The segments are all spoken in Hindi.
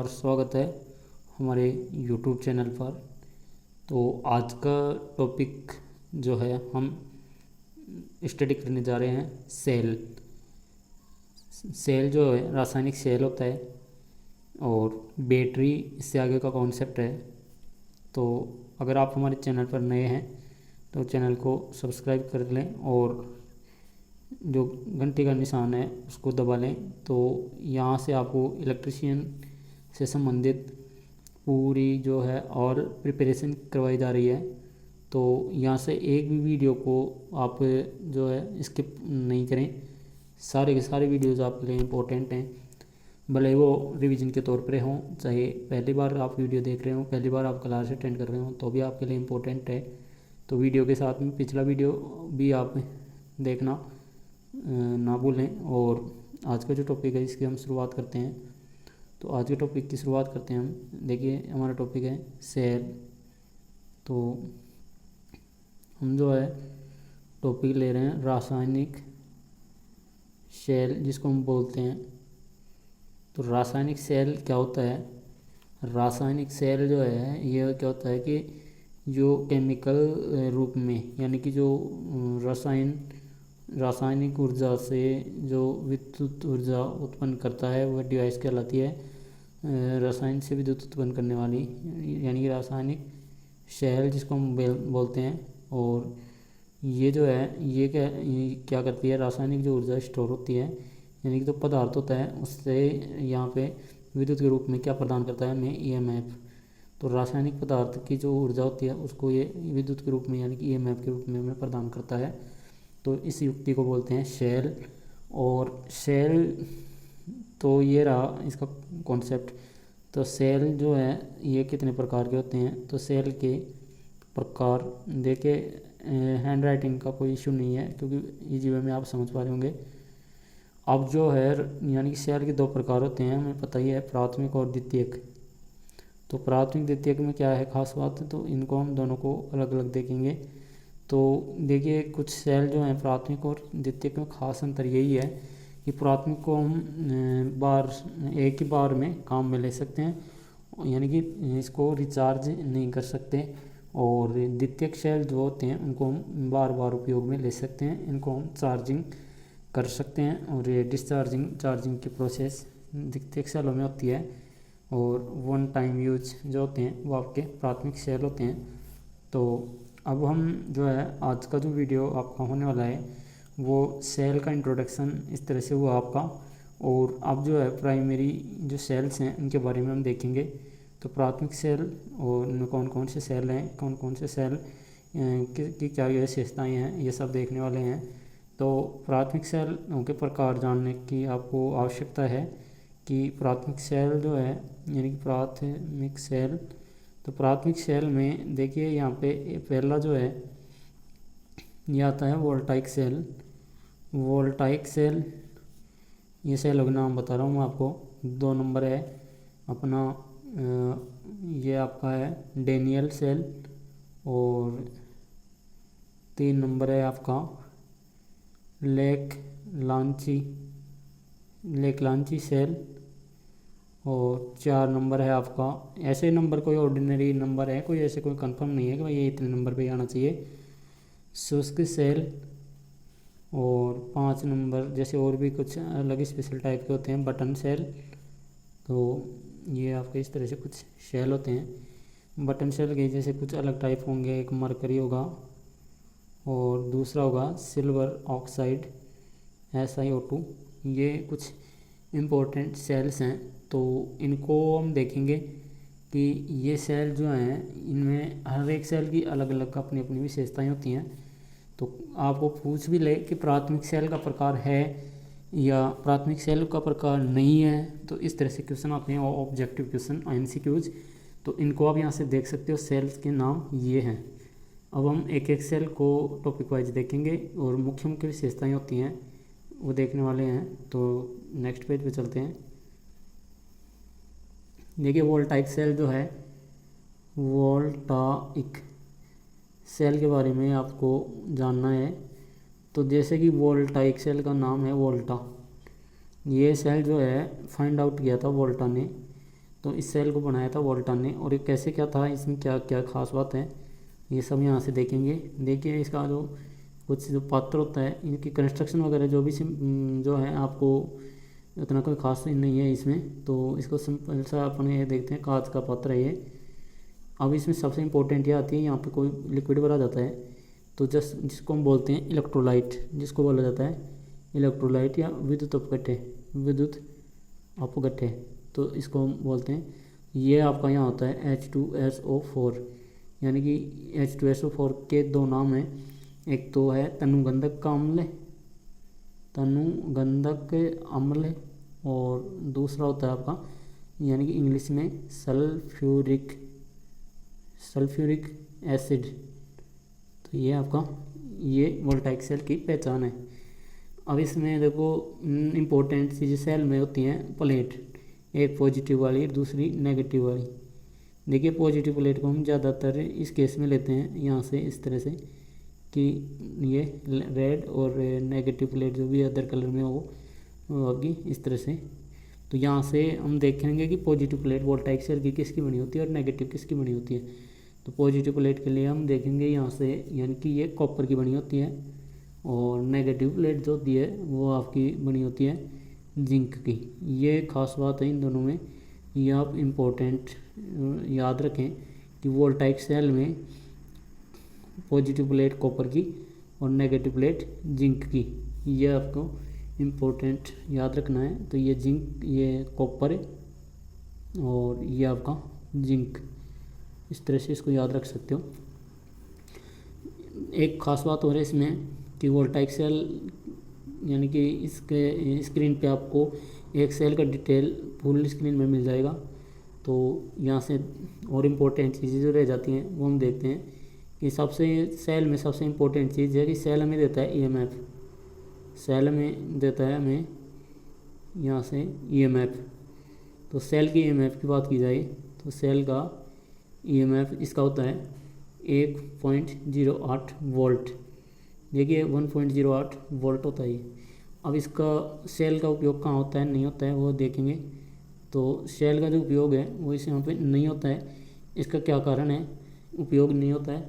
और स्वागत है हमारे YouTube चैनल पर। तो आज का टॉपिक जो है हम स्टडी करने जा रहे हैं सेल। सेल जो है रासायनिक सेल होता है और बैटरी इससे आगे का कॉन्सेप्ट है। तो अगर आप हमारे चैनल पर नए हैं तो चैनल को सब्सक्राइब कर लें और जो घंटी का निशान है उसको दबा लें। तो यहाँ से आपको इलेक्ट्रीशियन से संबंधित पूरी जो है और प्रिपरेशन करवाई जा रही है। तो यहाँ से एक भी वीडियो को आप जो है स्किप नहीं करें। सारे के सारे वीडियोज़ आपके लिए इम्पोर्टेंट हैं, भले वो रिवीजन के तौर पर हों, चाहे पहली बार आप वीडियो देख रहे हो, पहली बार आप क्लास अटेंड कर रहे हो, तो भी आपके लिए इम्पोर्टेंट है। तो वीडियो के साथ में पिछला वीडियो भी आप देखना ना भूलें। और आज का जो टॉपिक है इसकी हम शुरुआत करते हैं। तो आज के टॉपिक की शुरुआत करते हैं हम। देखिए हमारा टॉपिक है सेल। तो हम जो है टॉपिक ले रहे हैं रासायनिक सेल, जिसको हम बोलते हैं। तो रासायनिक सेल क्या होता है? रासायनिक सेल जो है यह क्या होता है कि जो केमिकल रूप में, यानी कि जो रासायनिक ऊर्जा से जो विद्युत ऊर्जा उत्पन्न करता है वह डिवाइस कहलाती है रसायन से विद्युत उत्पन्न करने वाली, यानी कि रासायनिक सेल जिसको हम बोलते हैं। और ये जो है ये क्या करती है, रासायनिक जो ऊर्जा स्टोर होती है, यानी कि जो पदार्थ होता है उससे यहाँ पे विद्युत के रूप में क्या प्रदान करता है हमें, ईएमएफ। तो रासायनिक पदार्थ की जो ऊर्जा होती है उसको ये विद्युत के रूप में, यानी कि ईएमएफ के रूप में हमें प्रदान करता है। तो इस युक्ति को बोलते हैं सेल। और सेल तो ये रहा इसका कॉन्सेप्ट। तो सेल जो है ये कितने प्रकार के होते हैं? तो सेल के प्रकार देखिए, हैंड राइटिंग का कोई इशू नहीं है क्योंकि इजी वे में आप समझ पा रहे होंगे। अब जो है यानी कि सेल के दो प्रकार होते हैं, हमें पता ही है, प्राथमिक और द्वितीयक। तो प्राथमिक द्वितीयक में क्या है खास बात, तो इनको हम दोनों को अलग अलग देखेंगे। तो देखिए कुछ सेल जो हैं प्राथमिक और द्वितीयक में खास अंतर यही है कि प्राथमिक को हम एक ही बार में काम में ले सकते हैं, यानी कि इसको रिचार्ज नहीं कर सकते। और द्वितीयक सेल जो होते हैं उनको हम बार बार उपयोग में ले सकते हैं, इनको हम चार्जिंग कर सकते हैं। और ये डिस्चार्जिंग चार्जिंग की प्रोसेस द्वितीयक सेलों में होती है। और वन टाइम यूज जो होते हैं वो आपके प्राथमिक सेल होते हैं। तो अब हम जो है आज का जो वीडियो आपका होने वाला है वो सेल का इंट्रोडक्शन इस तरह से हुआ आपका। और अब जो है प्राइमरी जो सेल्स हैं उनके बारे में हम देखेंगे। तो प्राथमिक सेल और उनमें कौन कौन से सेल हैं, कौन कौन से सेल की क्या विशेषताएँ हैं, ये सब देखने वाले हैं। तो प्राथमिक सेल के प्रकार जानने की आपको आवश्यकता है कि प्राथमिक सेल जो है, यानी कि प्राथमिक सेल, तो प्राथमिक सेल में देखिए यहाँ पे पहला जो है ये आता है वोल्टाइक सेल। वोल्टाइक सेल, ये सेल का नाम बता रहा हूँ मैं आपको। 2 नंबर है अपना ये आपका है डेनियल सेल। और 3 नंबर है आपका लेक लांची सेल। और 4 नंबर है आपका, ऐसे नंबर कोई ऑर्डिनरी नंबर है, कोई ऐसे कोई कंफर्म नहीं है कि भाई ये इतने नंबर पे आना चाहिए, शुष्क सेल। और 5 नंबर जैसे और भी कुछ अलग स्पेशल टाइप के होते हैं, बटन सेल। तो ये आपके इस तरह से कुछ सेल होते हैं। बटन सेल के जैसे कुछ अलग टाइप होंगे, एक मरकरी होगा और दूसरा होगा सिल्वर ऑक्साइड SiO2। ये कुछ इम्पोर्टेंट सेल्स हैं। तो इनको हम देखेंगे कि ये सेल जो हैं इनमें हर एक सेल की अलग अलग अपनी अपनी विशेषताएं होती हैं। तो आपको पूछ भी ले कि प्राथमिक सेल का प्रकार है या प्राथमिक सेल का प्रकार नहीं है, तो इस तरह से क्वेश्चन आते हैं, ऑब्जेक्टिव क्वेश्चन MCQs। तो इनको आप यहाँ से देख सकते हो, सेल्स के नाम ये हैं। अब हम एक एक सेल को टॉपिक वाइज देखेंगे और मुख्य मुख्य विशेषताएँ होती हैं वो देखने वाले हैं। तो नेक्स्ट पेज पे चलते हैं। देखिए वोल्टाइक सेल जो है, वोल्टाइक सेल के बारे में आपको जानना है। तो जैसे कि वोल्टाइक सेल का नाम है वोल्टा, ये सेल जो है फाइंड आउट किया था वोल्टा ने। तो इस सेल को बनाया था वोल्टा ने, और ये कैसे क्या था, इसमें क्या क्या खास बात है, ये सब यहाँ से देखेंगे। देखिए इसका जो कुछ जो पात्र होता है, इनकी कंस्ट्रक्शन वगैरह जो भी जो है आपको उतना कोई खास नहीं है इसमें। तो इसको सिंपल सा अपने ये देखते हैं, कांच का पात्र है ये। अब इसमें सबसे इम्पोर्टेंट ये आती है, यहाँ पे कोई लिक्विड भरा जाता है, तो जिसको हम बोलते हैं इलेक्ट्रोलाइट, जिसको बोला जाता है इलेक्ट्रोलाइट या विद्युत अपघट्य, तो इसको हम बोलते हैं। ये आपका यहाँ होता है H2SO4, यानी कि H2SO4 के दो नाम हैं, एक तो है तनुगंधक अम्ल, और दूसरा होता है आपका यानी कि इंग्लिश में सल्फ्यूरिक एसिड। तो ये आपका ये वोल्टाइक सेल की पहचान है। अब इसमें देखो इम्पोर्टेंट चीज़ें सेल में होती हैं प्लेट, एक पॉजिटिव वाली दूसरी नेगेटिव वाली। देखिए पॉजिटिव प्लेट को हम ज़्यादातर इस केस में लेते हैं यहाँ से इस तरह से कि ये रेड, और नेगेटिव प्लेट जो भी अदर कलर में हो आपकी इस तरह से। तो यहाँ से हम देखेंगे कि पॉजिटिव प्लेट वोल्टाइक सेल की किसकी बनी होती है और नेगेटिव किसकी बनी होती है। तो पॉजिटिव प्लेट के लिए हम देखेंगे यहाँ से, यानी कि ये कॉपर की बनी होती है, और नेगेटिव प्लेट जो होती है वो आपकी बनी होती है जिंक की। ये खास बात है इन दोनों में, ये आप इम्पोर्टेंट याद रखें कि वोल्टाइक सेल में पॉजिटिव प्लेट कॉपर की और नेगेटिव प्लेट जिंक की, ये आपको इम्पोर्टेंट याद रखना है। तो ये जिंक, ये कॉपर है, और ये आपका जिंक, इस तरह से इसको याद रख सकते हो। एक खास बात हो रही है इसमें कि वोल्टाइक सेल यानी कि इसके स्क्रीन पे आपको एक सेल का डिटेल फुल स्क्रीन में मिल जाएगा। तो यहाँ से और इम्पोर्टेंट चीज़ें जो रह जाती हैं वो हम देखते हैं कि सेल में सबसे इम्पोर्टेंट चीज़ है कि सेल हमें देता है EMF, सेल हमें देता है हमें यहाँ से EMF। तो सेल की EMF की बात की जाए तो सेल का EMF इसका होता है 1.08 वोल्ट। देखिए 1.08 वोल्ट होता है। अब इसका सेल का उपयोग कहाँ होता है नहीं होता है वो देखेंगे। तो सेल का जो उपयोग है वो इस यहाँ पे नहीं होता है। इसका क्या कारण है उपयोग नहीं होता है?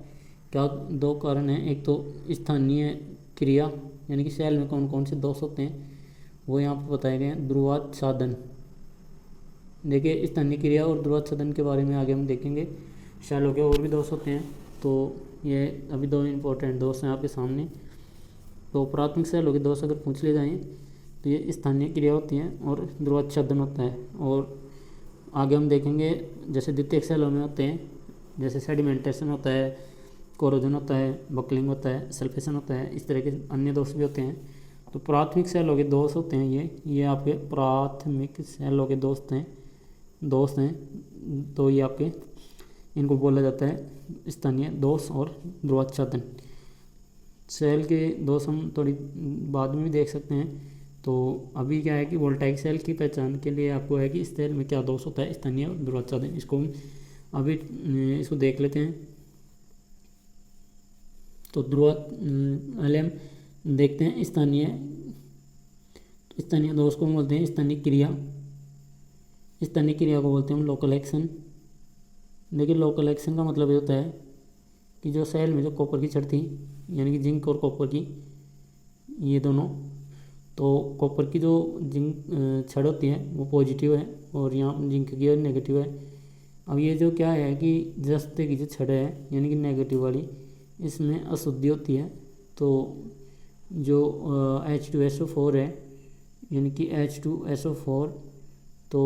क्या दो कारण हैं। एक तो स्थानीय क्रिया यानी कि सेल में कौन कौन से दोष होते हैं वो यहाँ पर बताए गए हैं। ध्रुवात साधन, देखिए स्थानीय क्रिया और ध्रुवात साधन के बारे में आगे हम देखेंगे। सेलों के और भी दोष होते हैं, तो ये अभी दो इम्पोर्टेंट दोष हैं आपके सामने। तो प्राथमिक सेलों के दोष अगर पूछ ले जाएँ तो ये स्थानीय क्रिया होती है और ध्रुवात साधन होता है। और आगे हम देखेंगे जैसे द्वितीयक सेलों में होते हैं, जैसे सेडिमेंटेशन होता है, कोरोजन होता है, बकलिंग होता है, सल्फेशन होता है, इस तरह के अन्य दोष भी होते हैं। तो प्राथमिक सेलों के दोष होते हैं ये आपके प्राथमिक सेलों के दोस्त हैं। तो ये आपके इनको बोला जाता है स्थानीय दोष और ध्रुवात साधन। सेल के दोष हम थोड़ी बाद में भी देख सकते हैं। तो अभी क्या है कि वोल्टाइक सेल की पहचान के लिए आपको है कि इस सेल में क्या दोष होता है, स्थानीय और ध्रुवात साधन। इसको हम अभी इसको देख लेते हैं। तो ध्रुवात पहले हम देखते हैं स्थानीय दोष को बोलते हैं स्थानीय क्रिया। स्थानीय क्रिया को बोलते हैं हम लोकल एक्शन। देखिए लोकल एक्शन का मतलब ये होता है कि जो सेल में जो कॉपर की छड़ थी यानी कि जिंक और कॉपर की ये दोनों, तो कॉपर की जो जिंक छड़ होती है वो पॉजिटिव है और यहाँ जिंक की नेगेटिव है। अब ये जो क्या है कि जस्ते की जो छड़ है यानी कि नेगेटिव वाली, इसमें अशुद्धि होती है। तो जो H2SO4 है यानी कि H2SO4, तो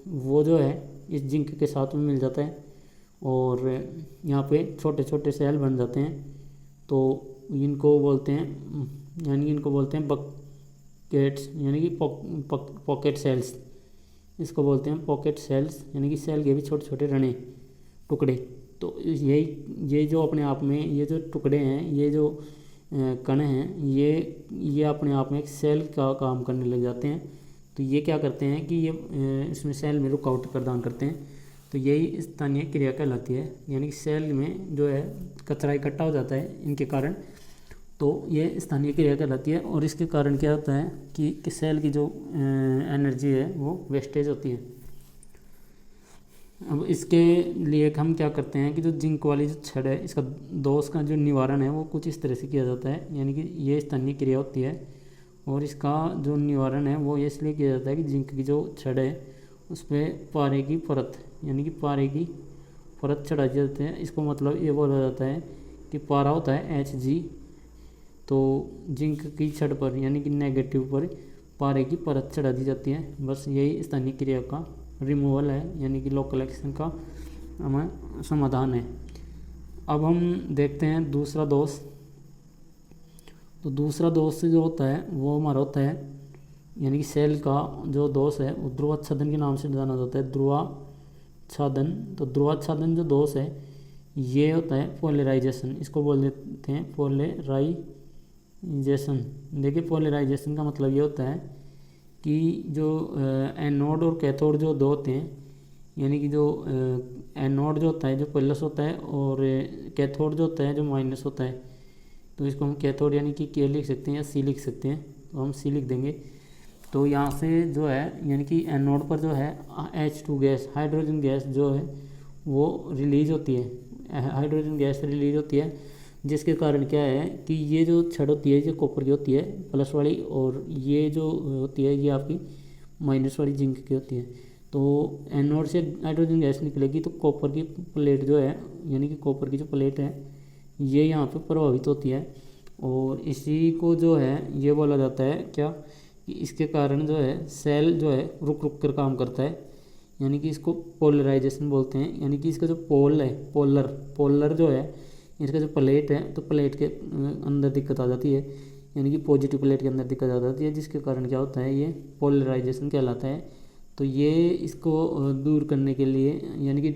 वो जो है इस जिंक के साथ में मिल जाता है और यहाँ पे छोटे छोटे सेल बन जाते हैं। तो इनको बोलते हैं बकेट्स यानी कि पॉकेट सेल्स। इसको बोलते हैं पॉकेट सेल्स यानी कि सेल के भी छोटे छोटे रने टुकड़े। तो ये जो अपने आप में ये जो टुकड़े हैं, ये जो कण हैं, ये अपने आप में एक सेल का काम करने लग जाते हैं। तो ये क्या करते हैं कि ये इसमें सेल में रुकावट प्रदान करते हैं। तो यही स्थानीय क्रिया कहलाती है, यानी कि सेल में जो है कचरा इकट्ठा हो जाता है इनके कारण। तो ये स्थानीय क्रिया कहलाती है और इसके कारण क्या होता है कि सेल की जो एनर्जी है वो वेस्टेज होती है। अब इसके लिए हम क्या करते हैं कि जो जिंक वाली जो छड़ है इसका दोष का जो निवारण है वो कुछ इस तरह से किया जाता है, यानी कि ये स्थानीय क्रिया होती है और इसका जो निवारण है वो इसलिए किया जाता है कि जिंक की जो छड़ है उस पर पारे की परत यानी कि पारे की परत चढ़ा जाते हैं। इसको मतलब ये बोला जाता है कि पारा होता है Hg, तो जिंक की छड़ पर यानी कि नेगेटिव पर पारे की परत चढ़ा दी जाती है। बस यही स्थानीय क्रिया का रिमूवल है, यानी कि लोकल एक्शन का हमें समाधान है। अब हम देखते हैं दूसरा दोष। तो दूसरा दोष जो होता है वो हमारा होता है यानी कि सेल का जो दोष है वो ध्रुवाच्छादन के नाम से जाना जाता है, ध्रुवाच्छादन। तो ध्रुवाच्छादन जो दोष है ये होता है पोलराइजेशन, इसको बोल देते हैं पोलराइजेशन। देखिए पोलराइजेशन का मतलब ये होता है कि जो एनोड और कैथोड जो दो होते हैं, यानी कि जो एनोड जो होता है जो प्लस होता है और कैथोड जो होता है जो माइनस होता है, तो इसको हम कैथोड यानी कि के लिख सकते हैं या सी लिख सकते हैं, तो हम सी लिख देंगे। तो यहाँ से जो है यानी कि एनोड पर जो है H2 गैस, हाइड्रोजन गैस जो है वो रिलीज होती है, हाइड्रोजन गैस रिलीज होती है, जिसके कारण क्या है कि ये जो छड़ होती है जो कॉपर की होती है प्लस वाली, और ये जो होती है ये आपकी माइनस वाली जिंक की होती है। तो एनोड से हाइड्रोजन गैस निकलेगी तो कॉपर की प्लेट जो है यानी कि कॉपर की जो प्लेट है ये यहाँ पे प्रभावित होती है, और इसी को जो है ये बोला जाता है क्या कि इसके कारण जो है सेल जो है रुक रुक कर काम करता है, यानी कि इसको पोलराइजेशन बोलते हैं। यानी कि इसका जो पोल है पोलर जो है इसका जो प्लेट है तो प्लेट के अंदर दिक्कत आ जाती है, यानी कि पॉजिटिव प्लेट के अंदर दिक्कत आ जाती है, जिसके कारण क्या होता है ये पोलराइजेशन कहलाता है। तो ये इसको दूर करने के लिए यानी कि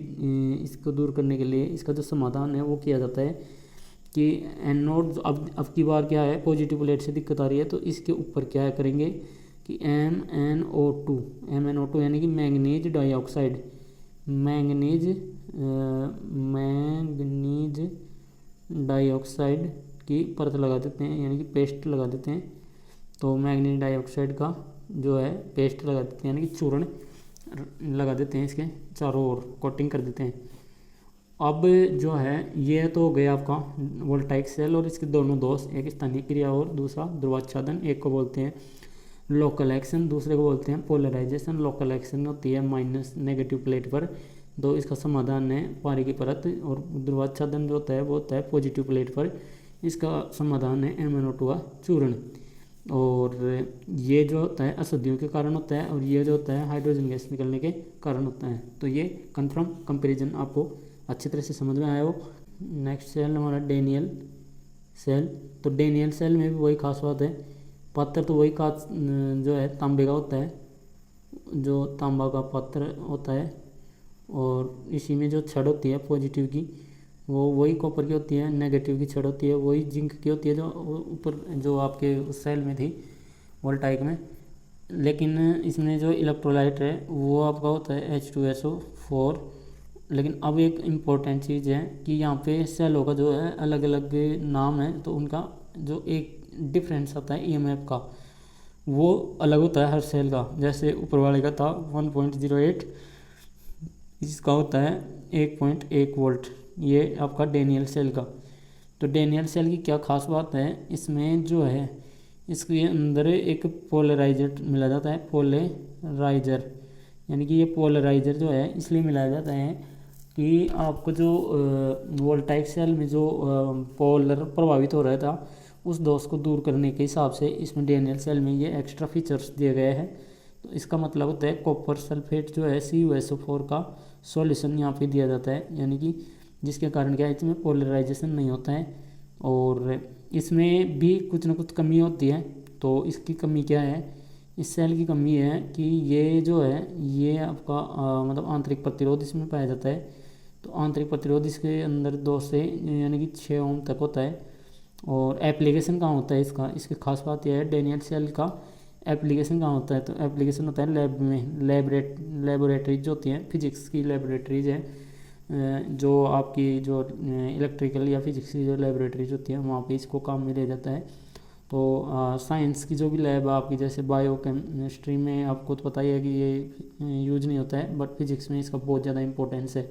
इसको दूर करने के लिए इसका जो समाधान है वो किया जाता है कि एनोड अब की बार क्या है पॉजिटिव प्लेट से दिक्कत आ रही है तो इसके ऊपर क्या करेंगे कि MnO2 यानी कि मैंगनीज डाइऑक्साइड, मैंगनीज डाइऑक्साइड की परत लगा देते हैं, यानी कि पेस्ट लगा देते हैं। तो मैंगनीज डाइऑक्साइड का जो है पेस्ट लगा देते हैं, यानी कि चूर्ण लगा देते हैं, इसके चारों ओर कोटिंग कर देते हैं। अब जो है ये तो हो गया आपका वोल्टाइक सेल और इसके दोनों दोष, एक स्थानीय क्रिया और दूसरा ध्रुवाच्छादन। एक को बोलते हैं लोकल एक्शन, दूसरे को बोलते हैं पोलराइजेशन। लोकल एक्शन होती है माइनस नेगेटिव प्लेट पर, तो इसका समाधान है पारे की परत, और ध्रुवाच्छादन जो होता है वो होता है पॉजिटिव प्लेट पर, इसका समाधान है MnO2 का चूर्ण। और ये जो होता है अशुद्धियों के कारण होता है और ये जो होता है हाइड्रोजन गैस निकलने के कारण होता है। तो ये कंफर्म कंपैरिजन आपको अच्छी तरह से समझ में आया हो। नेक्स्ट सेल हमारा डेनियल सेल। तो डेनियल सेल में भी वही खास बात है, पात्र तो वही कांच जो है तांबे का होता है, जो तांबा का पात्र होता है, और इसी में जो छड़ होती है पॉजिटिव की वो वही कॉपर की होती है, नेगेटिव की छड़ होती है वही जिंक की होती है जो ऊपर जो आपके उस सेल में थी वोल्टाइक में। लेकिन इसमें जो इलेक्ट्रोलाइट है वो आपका होता है H2SO4। लेकिन अब एक इम्पोर्टेंट चीज़ है कि यहाँ पे सेलों का जो है अलग अलग नाम है, तो उनका जो एक डिफरेंस आता है EMF का वो अलग होता है हर सेल का। जैसे ऊपर वाले का था 1.08, इसका होता है 1.1 वोल्ट, ये आपका डेनियल सेल का। तो डेनियल सेल की क्या खास बात है, इसमें जो है इसके अंदर एक पोलराइजर मिला जाता है, पोलराइजर, यानी कि ये पोलराइजर जो है इसलिए मिलाया जाता है कि आपको जो वोल्टाइक सेल में जो पोलर प्रभावित हो रहा था उस दोष को दूर करने के हिसाब से इसमें डेनियल सेल में ये एक्स्ट्रा फीचर्स दिए गए हैं। तो इसका मतलब होता है कॉपर सल्फेट जो है CuSO4 का सॉल्यूशन यहाँ पे दिया जाता है, यानी कि जिसके कारण क्या है इसमें पोलराइजेशन नहीं होता है, और इसमें भी कुछ ना कुछ कमी होती है। तो इसकी कमी क्या है, इस सेल की कमी है कि ये जो है ये आपका मतलब आंतरिक प्रतिरोध इसमें पाया जाता है। तो आंतरिक प्रतिरोध इसके अंदर 2 से यानी कि 6 ओम तक होता है। और एप्लीकेशन कहाँ होता है इसका, इसकी खास बात यह है डेनियल सेल का एप्लीकेशन कहाँ होता है, तो एप्लीकेशन होता है लैब में, लेबोरेटरीज जो होती हैं फिजिक्स की लेबोरेटरीज हैं, जो आपकी जो इलेक्ट्रिकल या फिजिक्स की जो लेबोरेटरीज होती हैं वहाँ पे इसको काम में लिया जाता है। तो साइंस की जो भी लैब है आपकी, जैसे बायो केमिस्ट्री में आपको तो पता ही है कि ये यूज नहीं होता है, बट फिजिक्स में इसका बहुत ज़्यादा इंपॉर्टेंस है।